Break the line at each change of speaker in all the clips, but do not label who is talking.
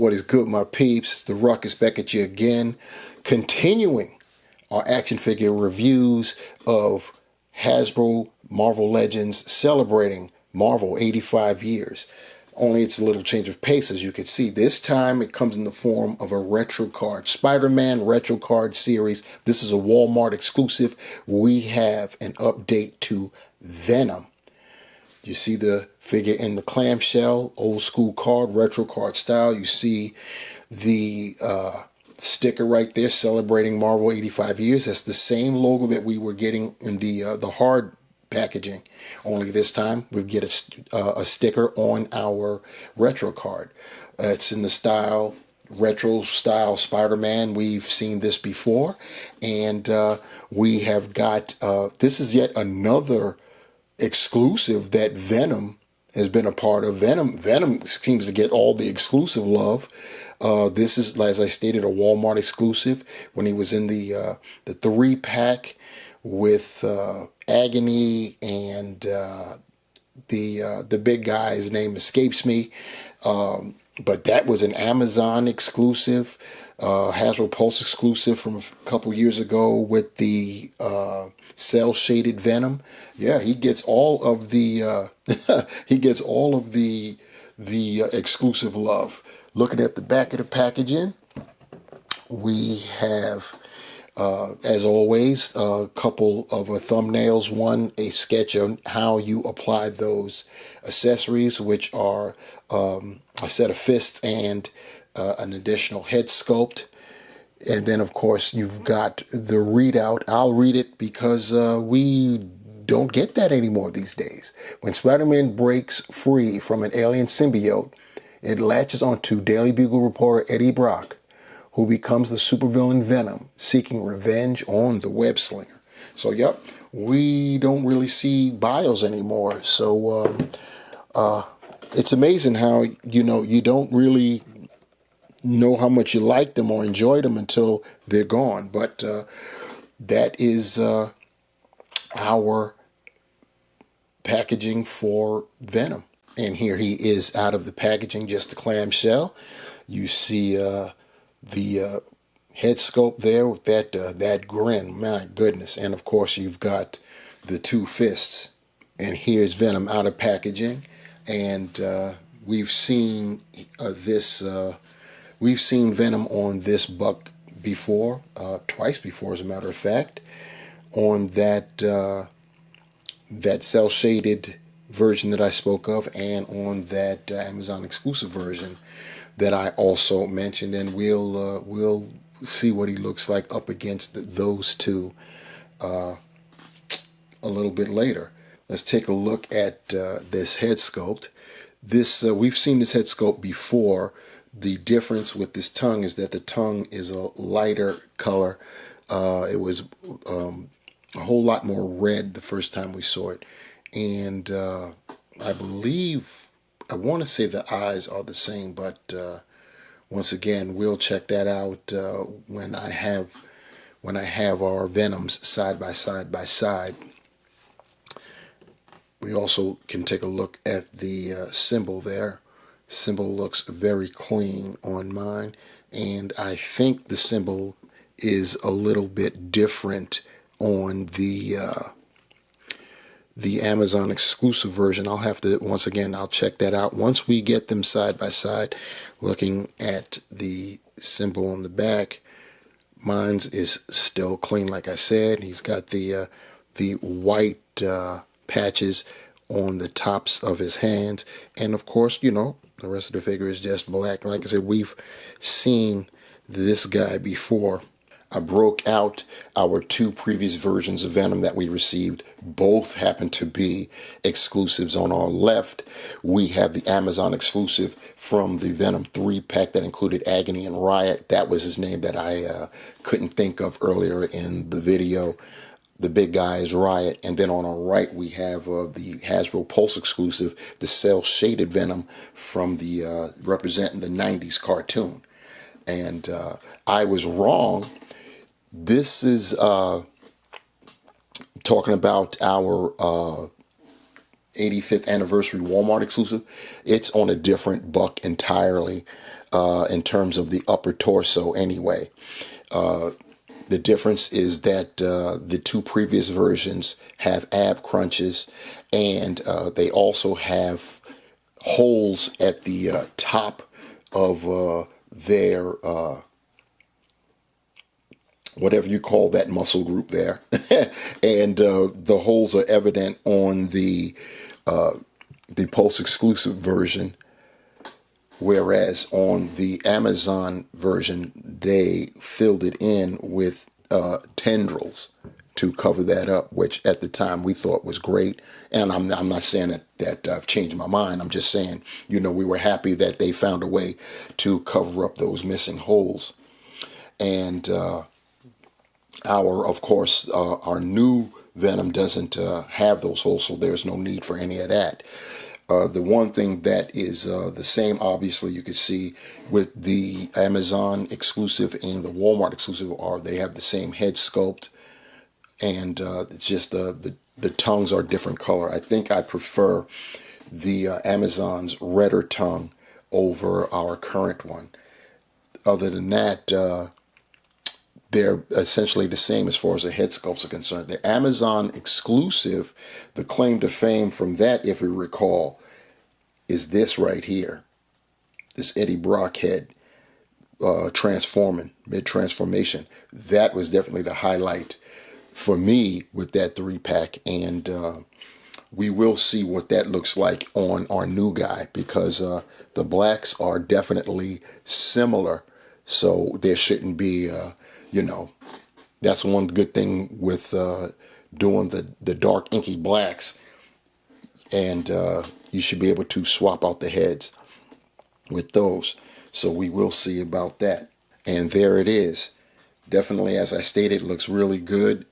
What is good, my peeps? It's the Ruckus back at you again, continuing our action figure reviews of Hasbro Marvel Legends celebrating Marvel 85 years. Only it's a little change of pace, as you can see. This time it comes in the form of a retro card. Spider-Man retro card series. This is a Walmart exclusive. We have an update to Venom. You see the figure in the clamshell, old school card, retro card style. You see the sticker right there celebrating Marvel 85 years. That's the same logo that we were getting in the hard packaging. Only this time we get a sticker on our retro card. It's in the style, retro style Spider-Man. We've seen this before. And we have got, this is yet another exclusive that Venom has been a part of. Venom seems to get all the exclusive love. This is, as I stated, a Walmart exclusive. When he was in the 3-pack with Agony and the big guy, his name escapes me. But that was an Amazon exclusive, Hasbro Pulse exclusive from a couple years ago with the cell shaded Venom. Yeah, he gets all of the the exclusive love. Looking at the back of the packaging, we have, as always, a couple of thumbnails. One, a sketch of how you apply those accessories, which are a set of fists and an additional head sculpt. And then, of course, you've got the readout. I'll read it because we don't get that anymore these days. When Spider-Man breaks free from an alien symbiote, it latches onto Daily Bugle reporter Eddie Brock, who becomes the supervillain Venom, seeking revenge on the web slinger. So, yep, we don't really see bios anymore. So, it's amazing how, you don't really know how much you like them or enjoy them until they're gone. But that is our packaging for Venom. And here he is out of the packaging, just a clamshell. You see the head sculpt there with that grin. My goodness. And of course you've got the two fists. And here's Venom out of packaging. And we've seen we've seen Venom on this buck before, twice before, as a matter of fact, on that cell shaded version that I spoke of, and on that Amazon exclusive version that I also mentioned. And we'll see what he looks like up against those two a little bit later. Let's take a look at this head sculpt. This we've seen this head sculpt before. The difference with this tongue is that the tongue is a lighter color. It was a whole lot more red the first time we saw it. And I believe, I want to say the eyes are the same, but once again, we'll check that out when I have our Venoms side by side. We also can take a look at the symbol there. Symbol looks very clean on mine, and I think the symbol is a little bit different on the Amazon exclusive version. I'll have to, once again, I'll check that out once we get them side by side. Looking at the symbol on the back, mine's is still clean, like I said. He's got the white patches on the tops of his hands, and of course, the rest of the figure is just black. Like I said, we've seen this guy before. I broke out our two previous versions of Venom that we received. Both happen to be exclusives. On our left, we have the Amazon exclusive from the Venom 3-pack that included Agony and Riot. That was his name that I couldn't think of earlier in the video. The big guy is Riot. And then on our right, we have the Hasbro Pulse exclusive, the cell shaded Venom from the representing the 90s cartoon. And I was wrong. This is talking about our 85th anniversary Walmart exclusive. It's on a different buck entirely. in terms of the upper torso anyway. The difference is that the two previous versions have ab crunches, and they also have holes at the top of their whatever you call that muscle group there. And the holes are evident on the Pulse exclusive version, whereas on the Amazon version they filled it in with tendrils to cover that up, which at the time we thought was great. And I'm not saying that I've changed my mind. I'm just saying, we were happy that they found a way to cover up those missing holes. And of course, our new Venom doesn't have those holes, so there's no need for any of that. The one thing that is the same, obviously, you could see with the Amazon exclusive and the Walmart exclusive they have the same head sculpt, and it's just the tongues are different color. I think I prefer the Amazon's redder tongue over our current one. Other than that, they're essentially the same as far as the head sculpts are concerned. The Amazon exclusive, the claim to fame from that, if you recall, is this right here. This Eddie Brock head mid-transformation. That was definitely the highlight for me with that 3-pack. And we will see what that looks like on our new guy, because the blacks are definitely similar. So there shouldn't be... that's one good thing with doing the dark inky blacks, and you should be able to swap out the heads with those. So we will see about that. And there it is. Definitely, as I stated, looks really good.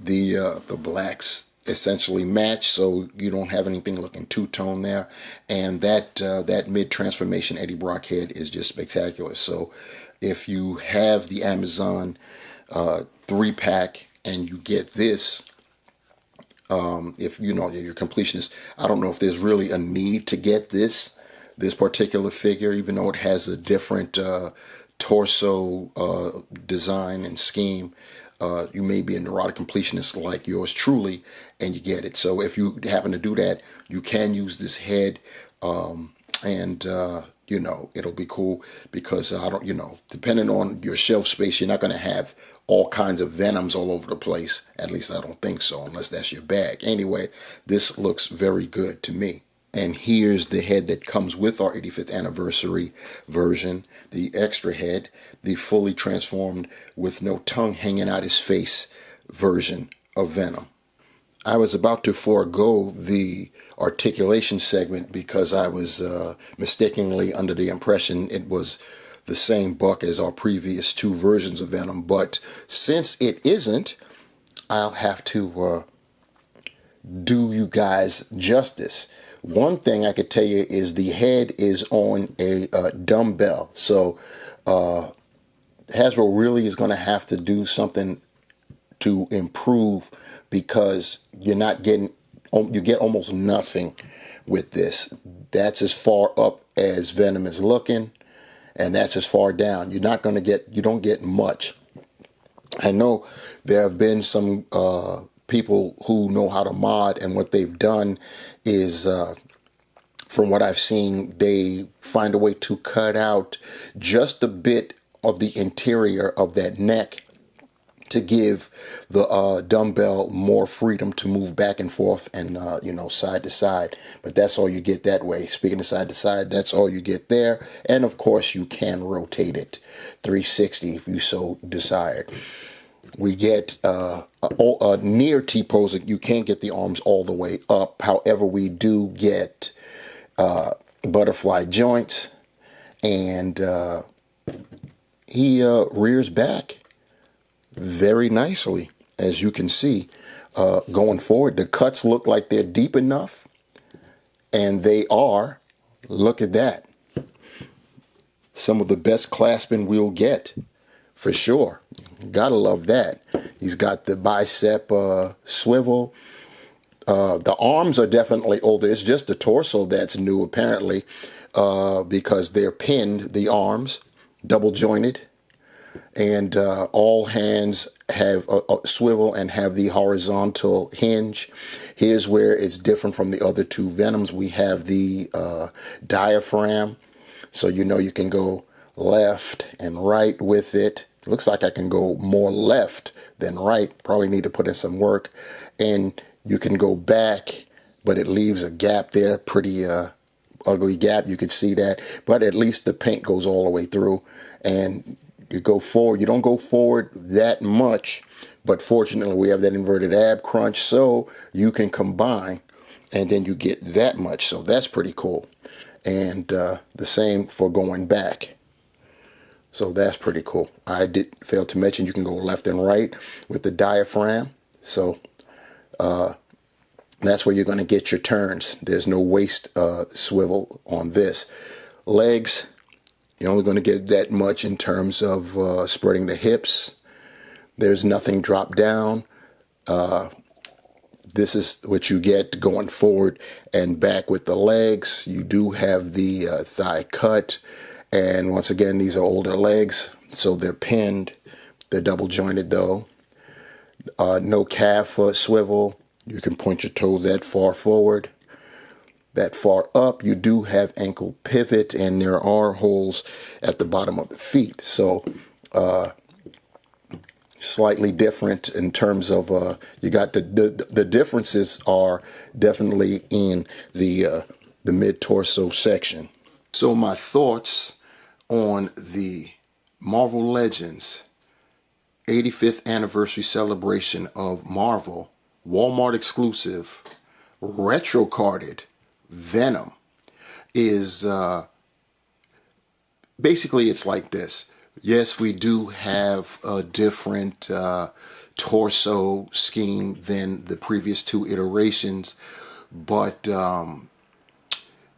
The blacks essentially match, so you don't have anything looking two-tone there. And that mid-transformation Eddie Brock head is just spectacular. So if you have the Amazon 3-pack and you get this, if you're completionist, I don't know if there's really a need to get this particular figure, even though it has a different torso design and scheme. You may be a neurotic completionist like yours truly, and you get it. So if you happen to do that, you can use this head, and it'll be cool, because depending on your shelf space, you're not going to have all kinds of Venoms all over the place. At least I don't think so, unless that's your bag. Anyway, this looks very good to me. And here's the head that comes with our 85th anniversary version, the extra head, the fully transformed with no tongue hanging out his face version of Venom. I was about to forego the articulation segment because I was mistakenly under the impression it was the same buck as our previous two versions of Venom. But since it isn't, I'll have to do you guys justice. One thing I could tell you is the head is on a dumbbell. So Hasbro really is going to have to do something to improve, because you get almost nothing with this. That's as far up as Venom is looking, and that's as far down. You don't get much. I know there have been some people who know how to mod, and what they've done is, from what I've seen, they find a way to cut out just a bit of the interior of that neck to give the dumbbell more freedom to move back and forth and, side to side. But that's all you get that way. Speaking of side to side, that's all you get there. And of course, you can rotate it 360 if you so desired. We get near T-pose. You can't get the arms all the way up. However, we do get butterfly joints, and he rears back very nicely, as you can see. Going forward, the cuts look like they're deep enough, and they are. Look at that. Some of the best clasping we'll get, for sure. Gotta love that. He's got the bicep swivel. The arms are definitely older. It's just the torso that's new, apparently. because they're pinned, the arms, double jointed, and all hands have a swivel and have the horizontal hinge. Here's where it's different from the other two Venoms. We have the diaphragm, so you know you can go left and right with it. Looks like I can go more left than right. Probably need to put in some work. And you can go back, but it leaves a gap there, pretty ugly gap. You can see that, but at least the paint goes all the way through. And you go forward. You don't go forward that much, but fortunately we have that inverted ab crunch, so you can combine, and then you get that much. So that's pretty cool. And the same for going back. So that's pretty cool. I did fail to mention you can go left and right with the diaphragm. So that's where you're going to get your turns. There's no waist swivel on this. Legs, you're only going to get that much in terms of spreading the hips. There's nothing drop down. This is what you get going forward and back with the legs. You do have the thigh cut. And once again, these are older legs, so they're pinned. They're double jointed though. No calf swivel. You can point your toe that far forward. That far up. You do have ankle pivot, and there are holes at the bottom of the feet. So slightly different in terms of you got the differences are definitely in the mid torso section. So my thoughts on the Marvel Legends 85th anniversary celebration of Marvel, Walmart exclusive, retro carded Venom is basically it's like this. Yes, we do have a different torso scheme than the previous two iterations, but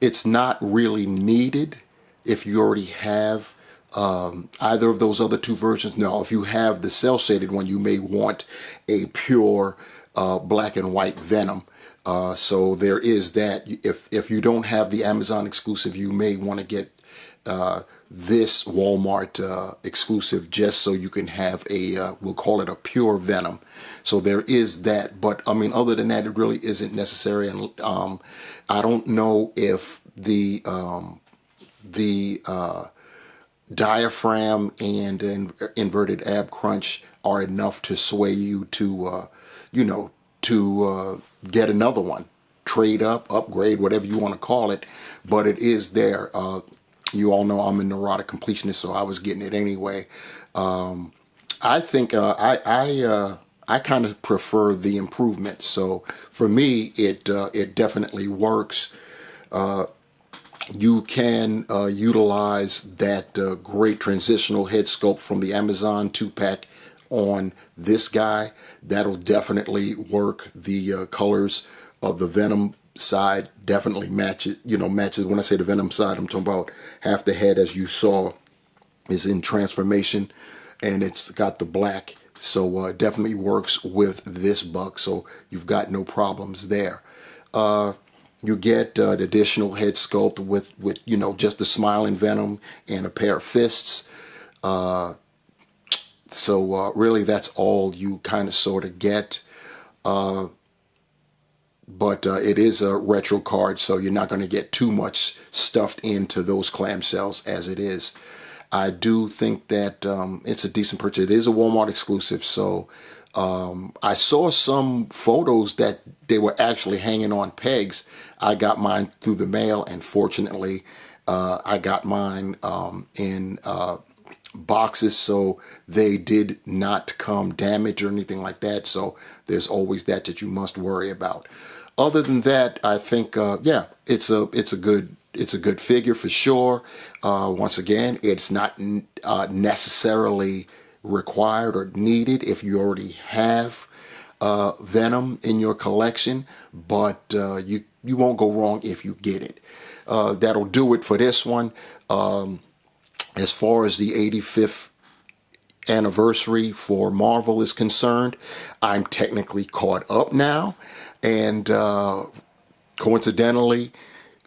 it's not really needed if you already have either of those other two versions. Now, if you have the cell shaded one, you may want a pure black and white Venom. So there is that. If you don't have the Amazon exclusive, you may want to get this Walmart exclusive just so you can have a, we'll call it a pure Venom. So there is that. But I mean, other than that, it really isn't necessary. And I don't know if the diaphragm and inverted ab crunch are enough to sway you to, to get another one, trade up, upgrade, whatever you want to call it. But it is there. You all know I'm a neurotic completionist, so I was getting it anyway. I think I kind of prefer the improvement. So for me, it definitely works. You can utilize that great transitional head sculpt from the Amazon 2-pack on this guy. That'll definitely work. The colors of the Venom side definitely matches. Matches. When I say the Venom side, I'm talking about half the head, as you saw, is in transformation, and it's got the black. So it definitely works with this buck. So you've got no problems there. You get the additional head sculpt with just the smiling Venom and a pair of fists. So really that's all you kind of sort of get. But it is a retro card, so you're not going to get too much stuffed into those clamshells as it is. I do think that it's a decent purchase. It is a Walmart exclusive, so I saw some photos that they were actually hanging on pegs. I got mine through the mail, and fortunately, I got mine in boxes, so they did not come damaged or anything like that. So there's always that you must worry about. Other than that, I think it's a good figure for sure. Once again, it's not necessarily required or needed if you already have Venom in your collection, but you won't go wrong if you get it. That'll do it for this one. As far as the 85th anniversary for Marvel is concerned, I'm technically caught up now, and coincidentally,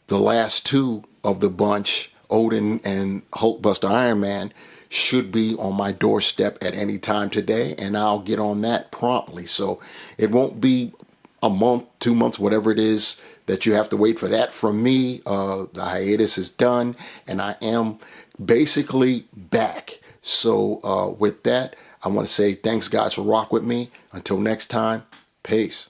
the last two of the bunch, Odin and Hulkbuster Iron Man, should be on my doorstep at any time today, and I'll get on that promptly. So it won't be a month, 2 months, whatever it is that you have to wait for that from me. The hiatus is done, and I am basically back. So with that, I want to say thanks, guys, for rock with me. Until next time, peace.